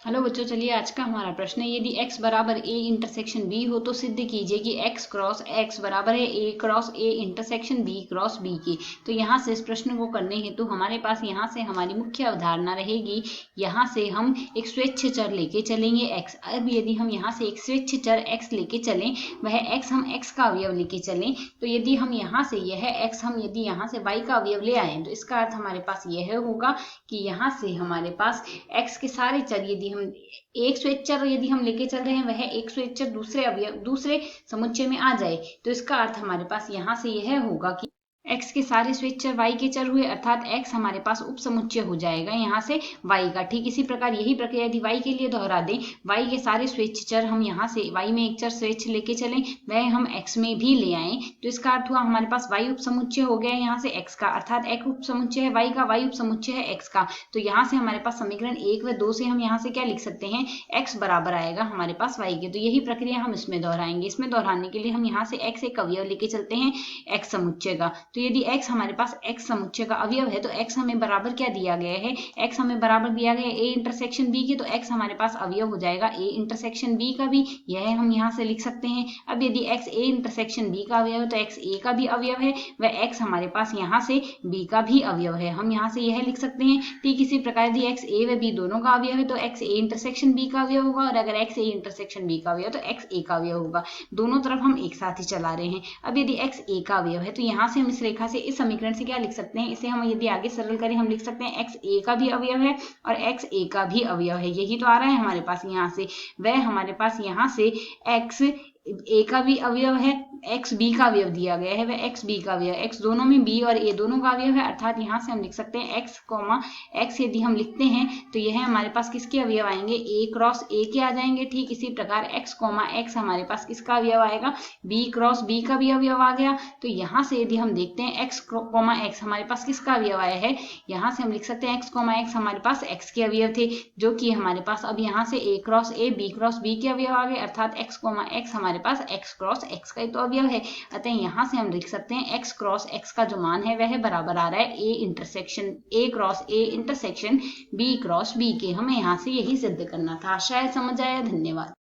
Hello बच्चों, चलिए आज का हमारा प्रश्न है, यदि x बराबर a इंटरसेक्शन b हो तो सिद्ध कीजिए कि x क्रॉस x बराबर है a cross a intersection b cross b की। तो यहाँ से इस प्रश्न को करने हेतु हमारे पास यहाँ से हमारी मुख्य अवधारणा रहेगी, यहाँ से हम एक स्वेच्छ चर लेके चलेंगे x। अब यदि हम यहाँ से एक स्वेच्छ चर x लेके चलें, वह x हम x का अवयव लेके चलें, तो यदि हम यहाँ से यह x हम यदि यहाँ से y का अवयव ले आए तो इसका अर्थ हमारे पास यह होगा कि यहाँ से हमारे पास x के सारे चर यदि हम एक स्वेच्चर यदि हम लेके चल रहे हैं, वह एक स्वेच्चर दूसरे अवयव दूसरे समुच्चय में आ जाए, तो इसका अर्थ हमारे पास यहाँ से यह होगा कि x के सारे स्वेच्चर y के चर हुए, अर्थात x हमारे पास उप समुच्चय हो जाएगा यहाँ से y का। ठीक इसी प्रकार यही प्रक्रिया यदि y के लिए दोहरा दें, y के सारे स्वेच्छ चर हम यहाँ से y में एक चर स्वेच्छ लेके चलें, वह हम x में भी ले आए, तो इसका अर्थ हुआ हमारे पास y उप समुच्चय हो गया यहाँ से x का, अर्थात x उप समुच्चय है y का, y उप समुच्चय है x का। तो यहाँ से हमारे पास समीकरण 1 व 2 से हम यहाँ से क्या लिख सकते हैं, x बराबर आएगा हमारे पास y के। तो यही प्रक्रिया हम इसमें दोहराएंगे। इसमें दोहराने के लिए हम यहाँ से x एक अवयव लेके चलते हैं x समुच्चय का। तो यदि x हमारे पास x समुच्चय का अवयव है तो x हमें बराबर क्या दिया गया है, x हमें बराबर दिया गया है a इंटरसेक्शन b के, तो x हमारे पास अवयव हो जाएगा a इंटरसेक्शन b का भी, यह हम यहाँ से लिख सकते हैं। अब यदि x a इंटरसेक्शन b का अवयव है तो x a का भी अवयव है, वह x हमारे पास यहाँ से b का भी अवयव है, हम यहाँ से यह लिख सकते हैं। ठीक इसी प्रकार यदि x a व b दोनों का अवयव है तो x a इंटरसेक्शन b का अवयव होगा, और अगर x a इंटरसेक्शन b का अवयव तो x a का अवयव होगा। दोनों तरफ हम एक साथ ही चला रहे हैं। अब यदि x a का अवयव है तो यहाँ से हम इस रेखा से इस समीकरण से क्या लिख सकते हैं, इसे हम यदि आगे सरल करें हम लिख सकते हैं x a का भी अवयव है और x a का भी अवयव है। यही तो आ रहा है हमारे पास यहाँ से, वह हमारे पास यहाँ से x a का भी अवयव है, x b का अवयव दिया गया है, वह x b का अवयव, x दोनों में b और a दोनों का अवयव है, अर्थात यहाँ से हम लिख सकते हैं x x यदि हम लिखते हैं तो यह हमारे पास किसके अवयव आएंगे, a क्रॉस a के आ जाएंगे। ठीक इसी प्रकार x x हमारे पास किसका अवयव आएगा, b क्रॉस b का भी अवयव आ गया। तो यहाँ से यदि हम देखते हैं x x हमारे पास किसका अवयव आया है, यहाँ से हम लिख सकते हैं x x हमारे पास x के अवयव थे, जो कि हमारे पास अब यहाँ से a cross a b cross b के अवयव आ गए, अर्थात x x हमारे पास x क्रॉस x का ही तो अवयव है। अतः यहाँ से हम लिख सकते हैं x क्रॉस x का जो मान है वह बराबर आ रहा है a cross a intersection b cross b के। हमें यहाँ से यही सिद्ध करना था। शायद समझ आया। धन्यवाद।